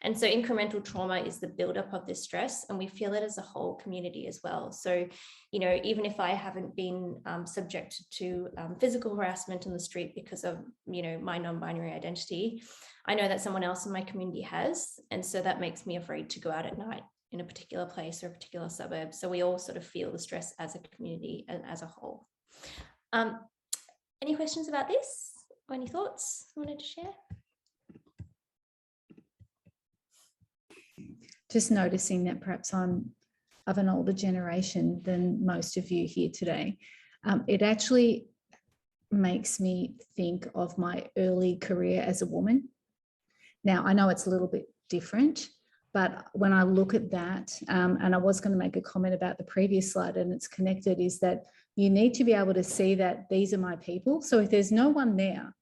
And so incremental trauma is the buildup of this stress, and we feel it as a whole community as well. So, even if I haven't been subjected to physical harassment on the street because of, my non-binary identity, I know that someone else in my community has. And so that makes me afraid to go out at night in a particular place or a particular suburb. So we all sort of feel the stress as a community and as a whole. Any questions about this, or any thoughts you wanted to share? Just noticing that perhaps I'm of an older generation than most of you here today. It actually makes me think of my early career as a woman. Now, I know it's a little bit different, but when I look at that, and I was going to make a comment about the previous slide, and it's connected, is that you need to be able to see that these are my people. So if there's no one there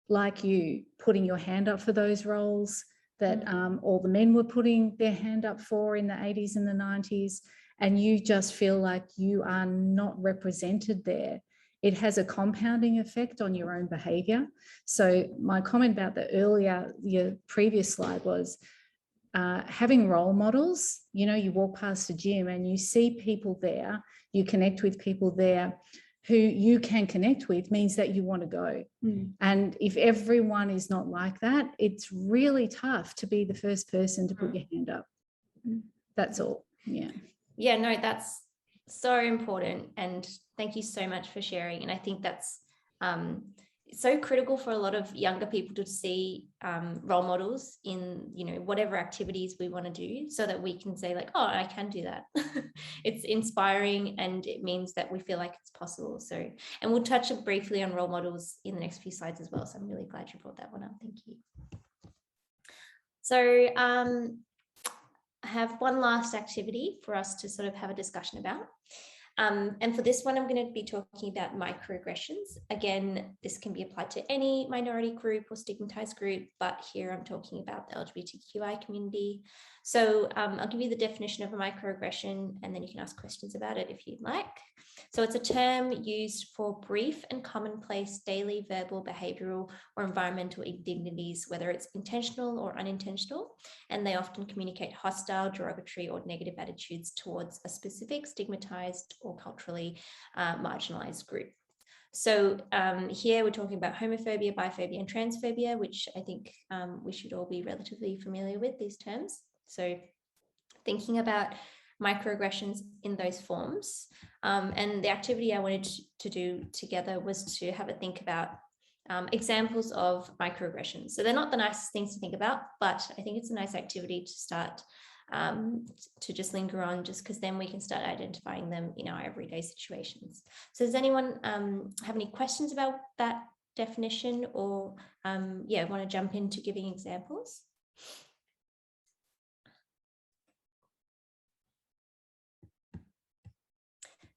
like you putting your hand up for those roles that all the men were putting their hand up for in the 80s and the 90s, and you just feel like you are not represented there, it has a compounding effect on your own behaviour. So my comment about your previous slide was, having role models, you walk past a gym and you see people there, you connect with people there who you can connect with, means that you want to go. And if everyone is not like that, it's really tough to be the first person to put your hand up. That's all. Yeah, no, that's so important. And thank you so much for sharing. And I think that's so critical for a lot of younger people to see role models in, whatever activities we want to do, so that we can say like, oh, I can do that. It's inspiring, and it means that we feel like it's possible. So, and we'll touch briefly on role models in the next few slides as well. So I'm really glad you brought that one up. Thank you. So I have one last activity for us to sort of have a discussion about. And for this one, I'm going to be talking about microaggressions. Again, this can be applied to any minority group or stigmatized group, but here I'm talking about the LGBTQI community. So I'll give you the definition of a microaggression, and then you can ask questions about it if you'd like. So it's a term used for brief and commonplace daily verbal, behavioral, or environmental indignities, whether it's intentional or unintentional, and they often communicate hostile, derogatory, or negative attitudes towards a specific stigmatized or culturally marginalized group. So here we're talking about homophobia, biphobia, and transphobia, which I think we should all be relatively familiar with these terms. So thinking about microaggressions in those forms. And the activity I wanted to do together was to have a think about examples of microaggressions. So they're not the nicest things to think about, but I think it's a nice activity to start to just linger on, just because then we can start identifying them in our everyday situations. So does anyone have any questions about that definition, or want to jump into giving examples?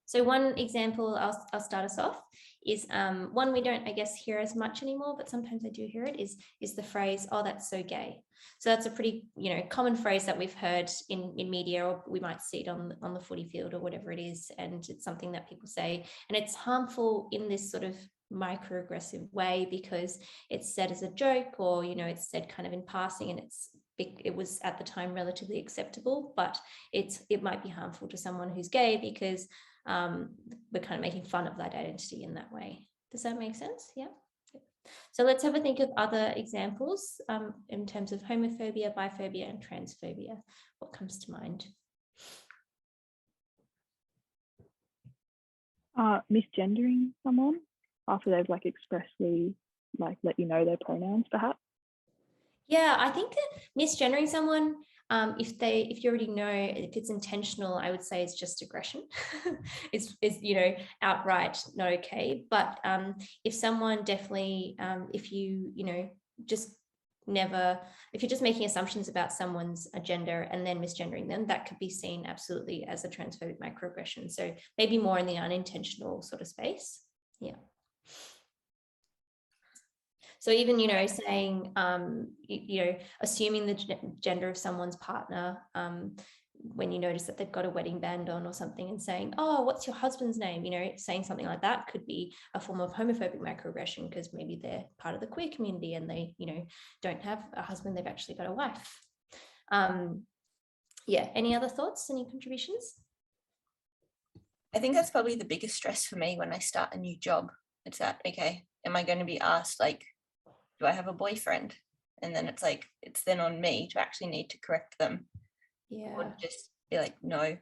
So one example I'll start us off is one we don't, I guess, hear as much anymore, but sometimes I do hear it, is the phrase, "Oh, that's so gay." So that's a pretty, common phrase that we've heard in media, or we might see it on the footy field or whatever it is. And it's something that people say, and it's harmful in this sort of microaggressive way because it's said as a joke, or, it's said kind of in passing, and it was at the time relatively acceptable, but it might be harmful to someone who's gay because we're kind of making fun of that identity in that way. Does that make sense? Yeah. So let's have a think of other examples in terms of homophobia, biphobia, and transphobia. What comes to mind? Misgendering someone after they've expressly let you know their pronouns, perhaps. Yeah, I think that misgendering someone, if you already know if it's intentional, I would say it's just aggression. it's outright not okay. But if someone definitely, if you're just making assumptions about someone's gender and then misgendering them, that could be seen absolutely as a transphobic microaggression. So maybe more in the unintentional sort of space. Yeah. So even, saying, assuming the gender of someone's partner, when you notice that they've got a wedding band on or something, and saying, "Oh, what's your husband's name?" Saying something like that could be a form of homophobic microaggression, because maybe they're part of the queer community and they, don't have a husband, they've actually got a wife. Any other thoughts, any contributions? I think that's probably the biggest stress for me when I start a new job. It's that, okay, am I going to be asked, do I have a boyfriend? And then it's then on me to actually need to correct them. Yeah. Or just be no.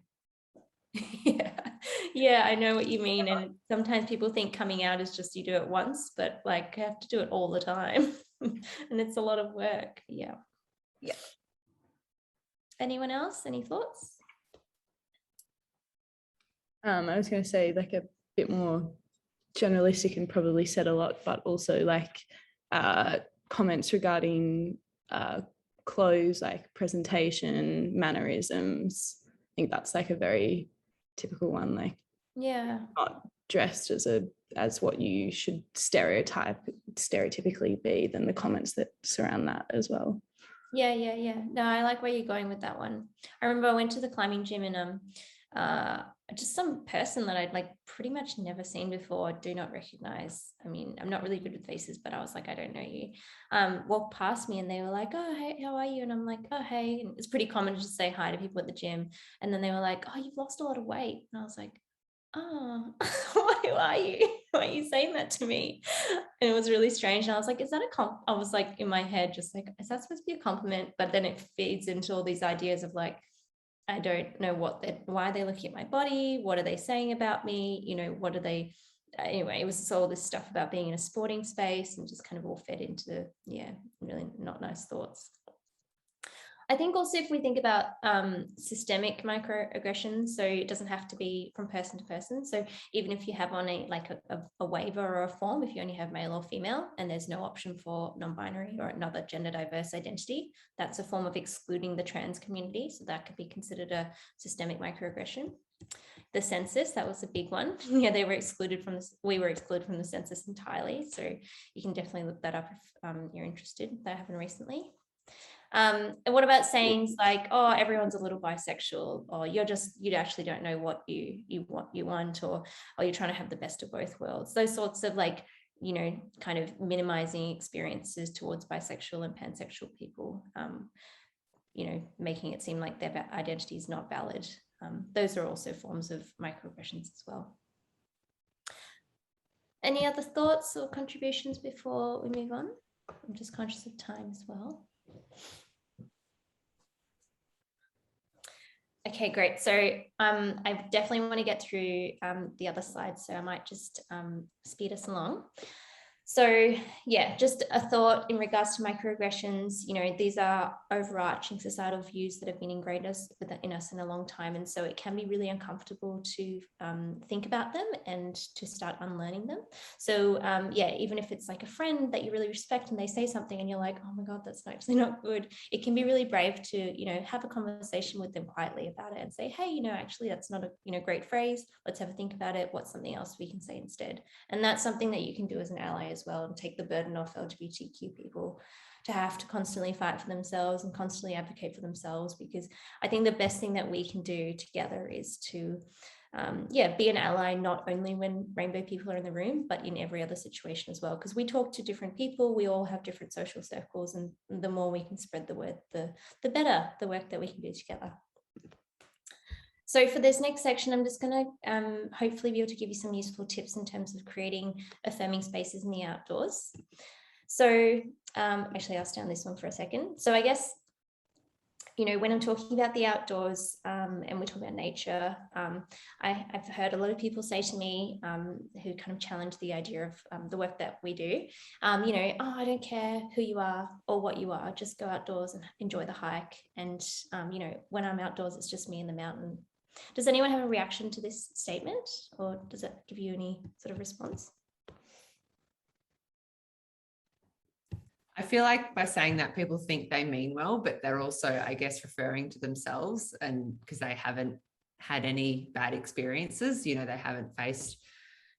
Yeah, I know what you mean. And sometimes people think coming out is just you do it once, but I have to do it all the time. And it's a lot of work. Yeah. Anyone else? Any thoughts? I was going to say a bit more generalistic and probably said a lot, but also comments regarding clothes, presentation, mannerisms. I think that's a very typical one. Not dressed as what you should stereotypically be, then the comments that surround that as well. Yeah. No, I like where you're going with that one. I remember I went to the climbing gym and just some person that I'd pretty much never seen before, do not recognize. I mean, I'm not really good with faces, but I was I don't know you. Walked past me and they were "Oh, hey, how are you?" And I'm "Oh, hey." And it's pretty common to just say hi to people at the gym. And then they were "Oh, you've lost a lot of weight." And I was "Oh, who are you? Why are you saying that to me?" And it was really strange. And I was "Is that a I was in my head, just is that supposed to be a compliment? But then it feeds into all these ideas of I don't know why are they looking at my body? What are they saying about me? What are they? Anyway, it was all this stuff about being in a sporting space, and just kind of all fed into, really not nice thoughts. I think also if we think about systemic microaggressions, so it doesn't have to be from person to person. So even if you have on a waiver or a form, if you only have male or female and there's no option for non-binary or another gender diverse identity, that's a form of excluding the trans community. So that could be considered a systemic microaggression. The census, that was a big one. Yeah, they were excluded from this. We were excluded from the census entirely. So you can definitely look that up if you're interested. That happened recently. And what about sayings like, oh, everyone's a little bisexual, or you actually don't know what you want, or you're trying to have the best of both worlds. Those sorts of like, you know, kind of minimizing experiences towards bisexual and pansexual people, you know, making it seem like their identity is not valid. Those are also forms of microaggressions as well. Any other thoughts or contributions before we move on? I'm just conscious of time as well. Okay, great. So I definitely want to get through the other slides, so I might just speed us along. So yeah, just a thought in regards to microaggressions. You know, these are overarching societal views that have been ingrained in us in a long time, and so it can be really uncomfortable to think about them and to start unlearning them. So yeah, even if it's like a friend that you really respect and they say something and you're like, oh my God, that's actually not good, it can be really brave to, you know, have a conversation with them quietly about it and say, hey, you know, actually that's not a, you know, great phrase. Let's have a think about it. What's something else we can say instead? And that's something that you can do as an ally as well, and take the burden off LGBTQ people to have to constantly fight for themselves and constantly advocate for themselves, because I think the best thing that we can do together is to yeah, be an ally, not only when rainbow people are in the room, but in every other situation as well, because we talk to different people, we all have different social circles, and the more we can spread the word, the better the work that we can do together. So for this next section, I'm just going to hopefully be able to give you some useful tips in terms of creating affirming spaces in the outdoors. So actually, I'll stay on this one for a second. So I guess, you know, when I'm talking about the outdoors and we're talking about nature, I've heard a lot of people say to me who kind of challenge the idea of the work that we do, you know, oh, I don't care who you are or what you are, just go outdoors and enjoy the hike. And, you know, when I'm outdoors, it's just me in the mountain. Does anyone have a reaction to this statement, or does it give you any sort of response? I feel like by saying that, people think they mean well, but they're also, I guess, referring to themselves, and because they haven't had any bad experiences, you know, they haven't faced,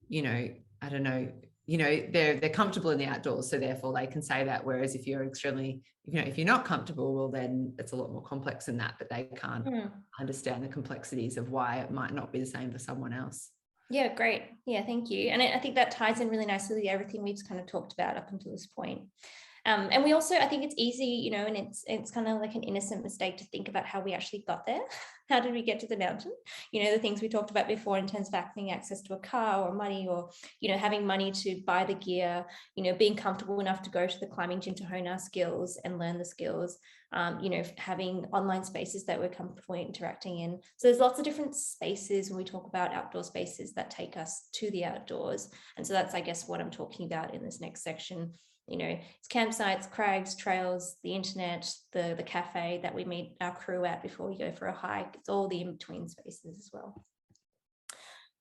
you know, I don't know, you know, they're comfortable in the outdoors, so therefore they can say that. Whereas if you're extremely, you know, if you're not comfortable, well, then it's a lot more complex than that, but they can't understand the complexities of why it might not be the same for someone else. Yeah, great. Yeah, thank you. And I think that ties in really nicely with everything we've kind of talked about up until this point. And we also, I think it's easy, you know, and it's kind of like an innocent mistake to think about how we actually got there. How did we get to the mountain? You know, the things we talked about before in terms of having access to a car or money, or, you know, having money to buy the gear, you know, being comfortable enough to go to the climbing gym to hone our skills and learn the skills, you know, having online spaces that we're comfortable interacting in. So there's lots of different spaces when we talk about outdoor spaces that take us to the outdoors. And so that's, I guess, what I'm talking about in this next section. You know, it's campsites, crags, trails, the internet, the cafe that we meet our crew at before we go for a hike. It's all the in-between spaces as well.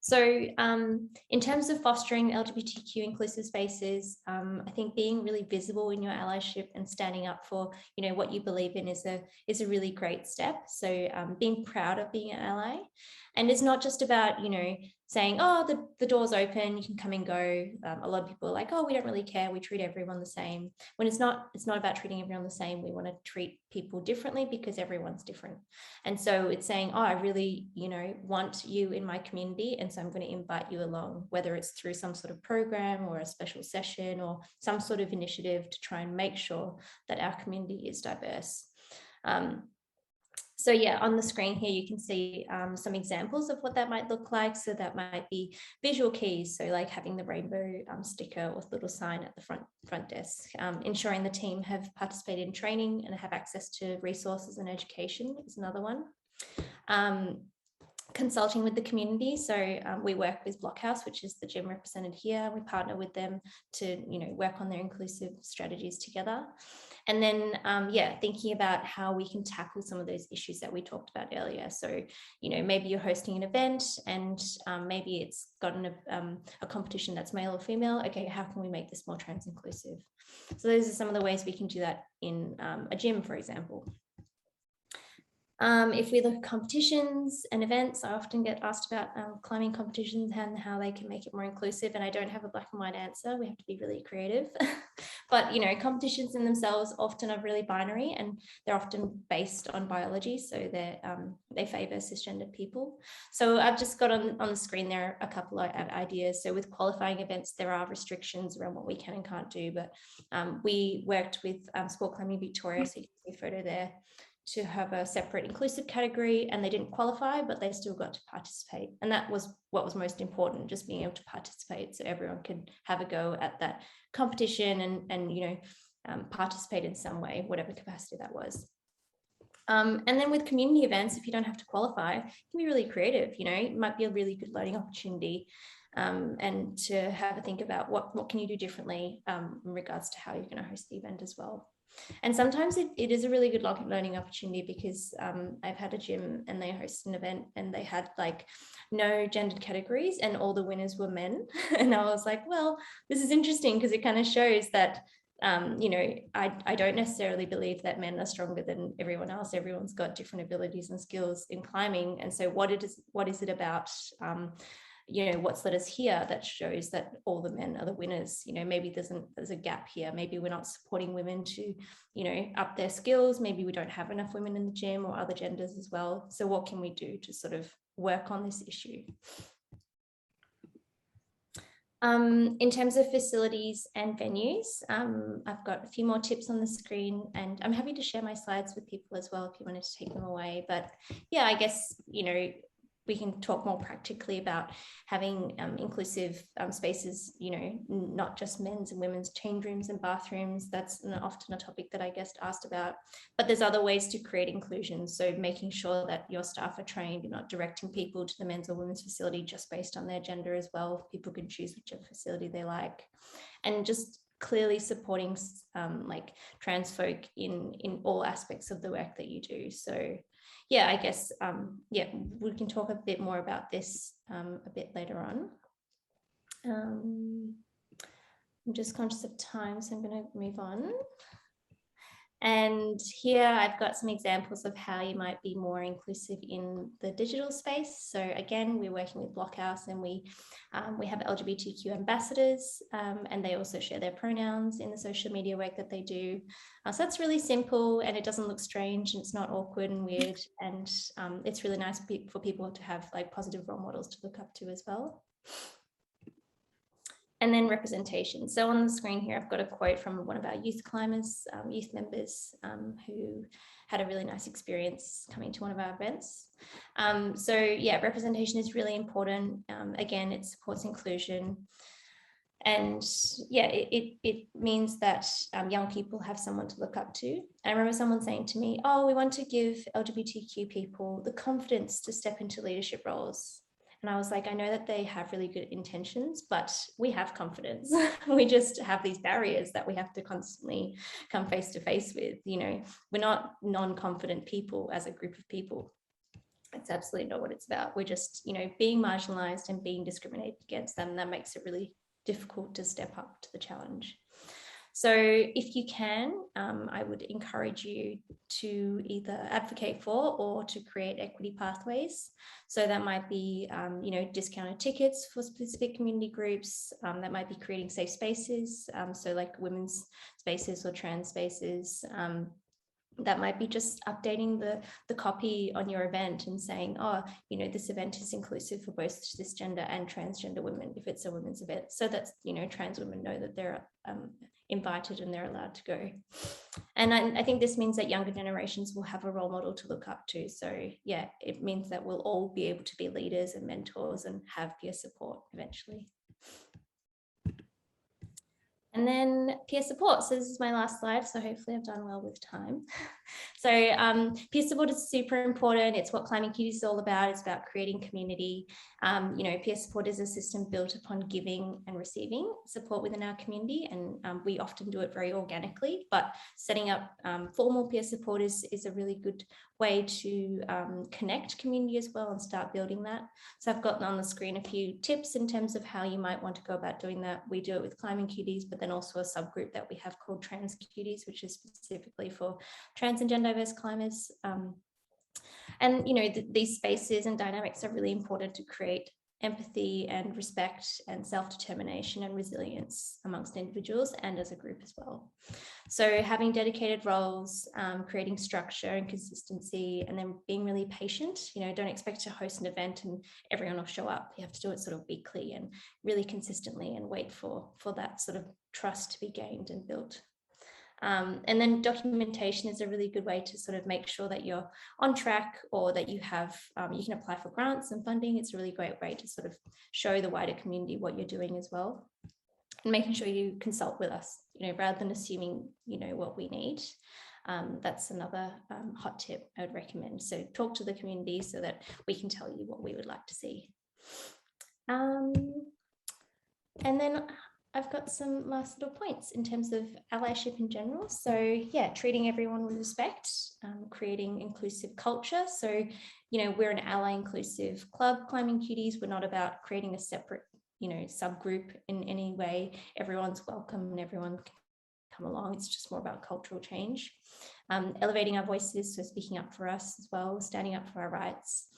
So in terms of fostering LGBTQ inclusive spaces, I think being really visible in your allyship and standing up for, you know, what you believe in is a really great step. So being proud of being an ally. And it's not just about, you know, saying, oh, the door's open, you can come and go. A lot of people are like, oh, we don't really care, we treat everyone the same. When it's not about treating everyone the same. We want to treat people differently because everyone's different. And so it's saying, oh, I really, you know, want you in my community, and so I'm going to invite you along, whether it's through some sort of program or a special session or some sort of initiative to try and make sure that our community is diverse. So yeah, on the screen here, you can see some examples of what that might look like. So that might be visual keys. So like having the rainbow sticker or little sign at the front desk, ensuring the team have participated in training and have access to resources and education is another one. Consulting with the community. So we work with Blockhouse, which is the gym represented here. We partner with them to, you know, work on their inclusive strategies together. And then, yeah, thinking about how we can tackle some of those issues that we talked about earlier. So, you know, maybe you're hosting an event and maybe it's gotten a competition that's male or female. Okay, how can we make this more trans inclusive? So those are some of the ways we can do that in a gym, for example. If we look at competitions and events, I often get asked about climbing competitions and how they can make it more inclusive, and I don't have a black and white answer. We have to be really creative. But, you know, competitions in themselves often are really binary, and they're often based on biology, so they favour cisgendered people. So I've just got on the screen there a couple of ideas. So with qualifying events, there are restrictions around what we can and can't do, but we worked with Sport Climbing Victoria, so you can see a photo there, to have a separate inclusive category, and they didn't qualify, but they still got to participate. And that was what was most important, just being able to participate so everyone could have a go at that competition and you know, participate in some way, whatever capacity that was. And then with community events, if you don't have to qualify, it can be really creative, you know, it might be a really good learning opportunity, and to have a think about what can you do differently in regards to how you're going to host the event as well. And sometimes it is a really good learning opportunity, because I've had a gym and they hosted an event and they had like no gendered categories and all the winners were men. And I was like, well, this is interesting, because it kind of shows that you know, I don't necessarily believe that men are stronger than everyone else. Everyone's got different abilities and skills in climbing. And so what is it about you know, what's led us here that shows that all the men are the winners? You know, maybe there's a gap here. Maybe we're not supporting women to, you know, up their skills. Maybe we don't have enough women in the gym, or other genders as well. So what can we do to sort of work on this issue? In terms of facilities and venues, I've got a few more tips on the screen, and I'm happy to share my slides with people as well if you wanted to take them away. But yeah, I guess, you know, we can talk more practically about having inclusive spaces, you know, not just men's and women's change rooms and bathrooms. That's often a topic that I get asked about, but there's other ways to create inclusion. So making sure that your staff are trained, you're not directing people to the men's or women's facility just based on their gender as well. People can choose whichever facility they like, and just clearly supporting like trans folk in all aspects of the work that you do. So yeah, I guess, yeah, we can talk a bit more about this a bit later on. I'm just conscious of time, so I'm going to move on. And here I've got some examples of how you might be more inclusive in the digital space. So again, we're working with Blockhouse, and we have LGBTQ ambassadors, and they also share their pronouns in the social media work that they do. So that's really simple, and it doesn't look strange, and it's not awkward and weird. And it's really nice for people to have like positive role models to look up to as well. And then representation. So on the screen here, I've got a quote from one of our youth climbers, youth members, who had a really nice experience coming to one of our events. So yeah, representation is really important. Again, it supports inclusion. And yeah, it means that young people have someone to look up to. I remember someone saying to me, oh, we want to give LGBTQ people the confidence to step into leadership roles. And I was like, I know that they have really good intentions, but we have confidence. We just have these barriers that we have to constantly come face to face with. You know, we're not non-confident people as a group of people. It's absolutely not what it's about. We're just, you know, being marginalized and being discriminated against them. And that makes it really difficult to step up to the challenge. So if you can, I would encourage you to either advocate for or to create equity pathways. So that might be, you know, discounted tickets for specific community groups. That might be creating safe spaces. So like women's spaces or trans spaces. That might be just updating the copy on your event and saying, oh, you know, this event is inclusive for both cisgender and transgender women if it's a women's event, so that, you know, trans women know that they're invited and they're allowed to go. And I think this means that younger generations will have a role model to look up to. So yeah, it means that we'll all be able to be leaders and mentors and have peer support eventually. And then peer support. So this is my last slide. So hopefully I've done well with time. So peer support is super important. It's what Climbing Cuties is all about. It's about creating community. You know, peer support is a system built upon giving and receiving support within our community. And we often do it very organically, but setting up formal peer support is a really good way to connect community as well and start building that. So I've gotten on the screen a few tips in terms of how you might want to go about doing that. We do it with Climbing Cuties, but then also a subgroup that we have called Trans Cuties, which is specifically for trans and gender diverse climbers. And, you know, these spaces and dynamics are really important to create empathy and respect and self-determination and resilience amongst individuals and as a group as well. So having dedicated roles, creating structure and consistency, and then being really patient. You know, don't expect to host an event and everyone will show up. You have to do it sort of weekly and really consistently, and wait for that sort of trust to be gained and built. And then documentation is a really good way to sort of make sure that you're on track, or that you have, you can apply for grants and funding. It's a really great way to sort of show the wider community what you're doing as well. And making sure you consult with us, you know, rather than assuming, you know, what we need. That's another hot tip I would recommend. So talk to the community so that we can tell you what we would like to see. And then I've got some last little points in terms of allyship in general. So yeah, treating everyone with respect, creating inclusive culture. So, you know, we're an ally inclusive club, Climbing Cuties. We're not about creating a separate, you know, subgroup in any way. Everyone's welcome and everyone can come along. It's just more about cultural change. Elevating our voices, so speaking up for us as well, standing up for our rights.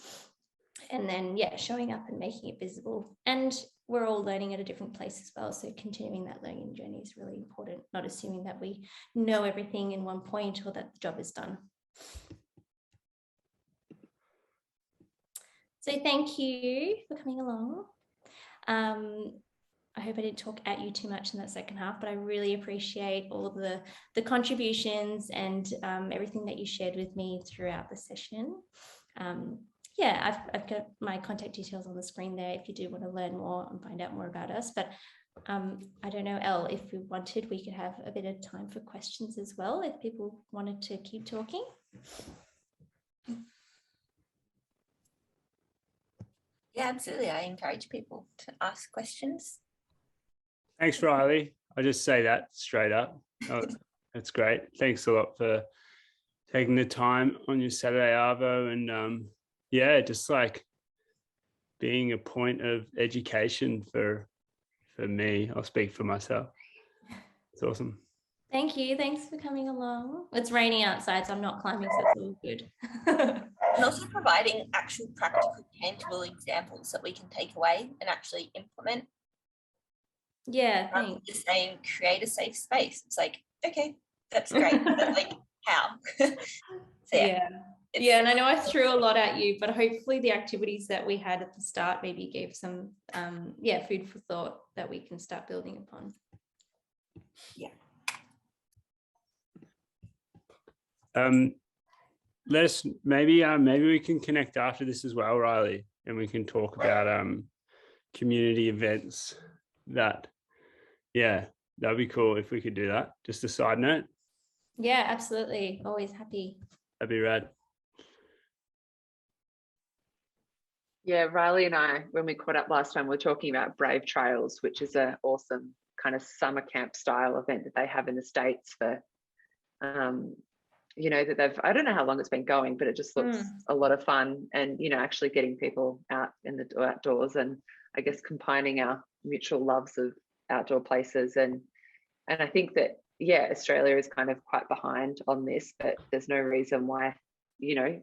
And then, yeah, showing up and making it visible. And we're all learning at a different place as well. So continuing that learning journey is really important, not assuming that we know everything in one point or that the job is done. So thank you for coming along. I hope I didn't talk at you too much in that second half, but I really appreciate all of the contributions and everything that you shared with me throughout the session. Yeah, I've got my contact details on the screen there if you do want to learn more and find out more about us. But I don't know, Elle, if we wanted, we could have a bit of time for questions as well, if people wanted to keep talking. Yeah, absolutely. I encourage people to ask questions. Thanks, Riley. I just say that straight up. Oh, that's great. Thanks a lot for taking the time on your Saturday Arvo, and yeah, just like being a point of education for me. I'll speak for myself. It's awesome. Thank you. Thanks for coming along. It's raining outside, so I'm not climbing, so it's all good. And also providing actual practical, tangible examples that we can take away and actually implement. Yeah, thanks. Just saying, create a safe space. It's like, okay, that's great, but like, how? So, yeah. Yeah, and I know I threw a lot at you, but hopefully the activities that we had at the start maybe gave some, food for thought that we can start building upon. Yeah. Let's maybe we can connect after this as well, Riley, and we can talk about community events. That'd be cool if we could do that. Just a side note. Yeah, absolutely. Always happy. That'd be rad. Yeah, Riley and I, when we caught up last time, we were talking about Brave Trails, which is an awesome kind of summer camp style event that they have in the States for, you know, that they've, I don't know how long it's been going, but it just looks a lot of fun, and, you know, actually getting people out in the outdoors, and I guess combining our mutual loves of outdoor places. And I think that, yeah, Australia is kind of quite behind on this, but there's no reason why, you know,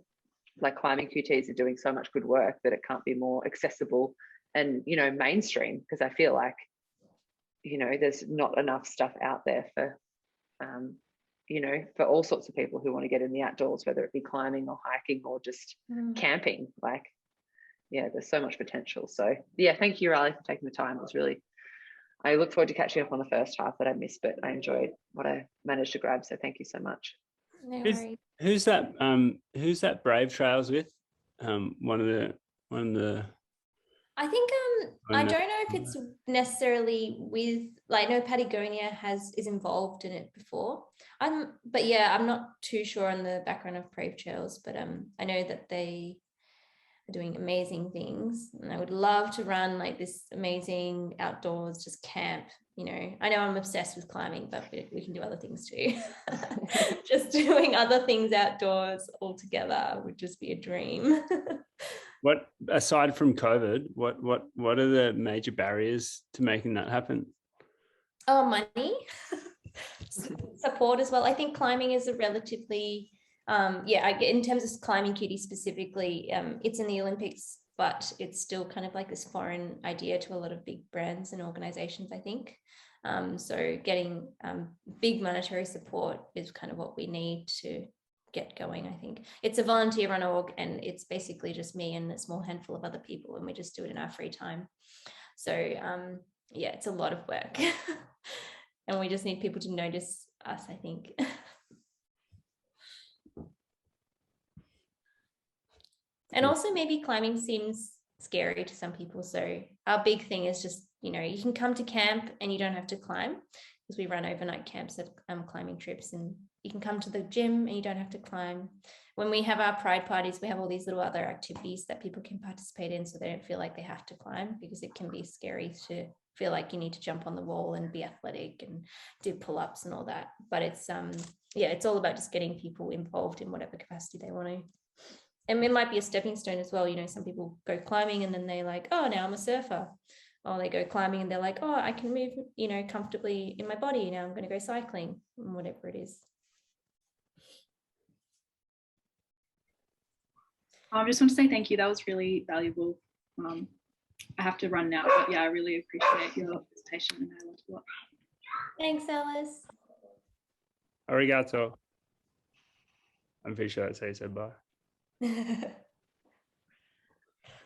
like Climbing QTs are doing so much good work that it can't be more accessible and, you know, mainstream, because I feel like, you know, there's not enough stuff out there for, you know, for all sorts of people who want to get in the outdoors, whether it be climbing or hiking or just camping. Like, yeah, there's so much potential. So yeah, thank you, Riley, for taking the time. It was really, I look forward to catching up on the first half that I missed, but I enjoyed what I managed to grab. So thank you so much. No worries. Who's that Brave Trails with? One of the I think I don't know if it's necessarily with, like, I know Patagonia is involved in it before. But yeah, I'm not too sure on the background of Brave Trails, but I know that they are doing amazing things, and I would love to run like this amazing outdoors just camp. You know, I know I'm obsessed with climbing, but we can do other things too. Just doing other things outdoors all together would just be a dream. What, aside from COVID, what are the major barriers to making that happen? Oh, money. Support as well. I think climbing is a relatively in terms of climbing cutie specifically, it's in the Olympics, but it's still kind of like this foreign idea to a lot of big brands and organizations, I think. So getting big monetary support is kind of what we need to get going. I think it's a volunteer run org, and it's basically just me and a small handful of other people, and we just do it in our free time. So it's a lot of work and we just need people to notice us, I think. And also maybe climbing seems scary to some people, so our big thing is just, you can come to camp and you don't have to climb, because we run overnight camps at climbing trips, and you can come to the gym and you don't have to climb. When we have our pride parties, we have all these little other activities that people can participate in, so they don't feel like they have to climb, because it can be scary to feel like you need to jump on the wall and be athletic and do pull-ups and all that. But it's it's all about just getting people involved in whatever capacity they want to. And it might be a stepping stone as well. Some people go climbing and then they're like, oh, now I'm a surfer. Or they go climbing and they're like, oh, I can move, comfortably in my body. Now I'm going to go cycling, and whatever it is. I just want to say thank you. That was really valuable. I have to run now, but I really appreciate your participation, and I learned a lot. Thanks, Alice. Arigato. I'm pretty sure that's how you said bye.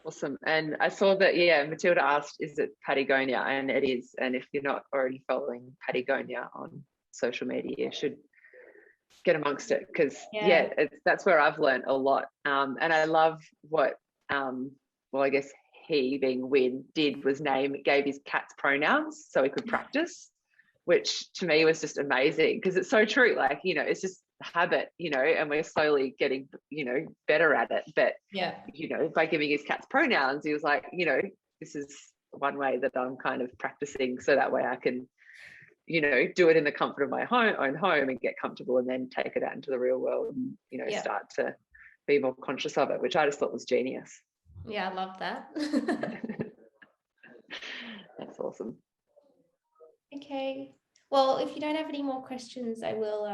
Awesome. And I saw that, Matilda asked, is it Patagonia? And it is. And if you're not already following Patagonia on social media, you should get amongst it, because that's where I've learned a lot. And I love what I guess he, being Win, did was gave his cat's pronouns so he could practice, which to me was just amazing, because it's so true. Like, it's just habit, and we're slowly getting, better at it. But, by giving his cat's pronouns, he was like, this is one way that I'm kind of practicing, so that way I can, do it in the comfort of my own home and get comfortable, and then take it out into the real world and, start to be more conscious of it, which I just thought was genius. Yeah, I love that. That's awesome. Okay. Well, if you don't have any more questions, I will,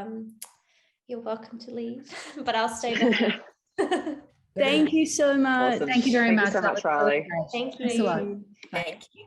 you're welcome to leave, but I'll stay back. Thank you so much. Awesome. Thank you very much. Thank you so much, Riley. Thank you. Thanks a lot. Thank you.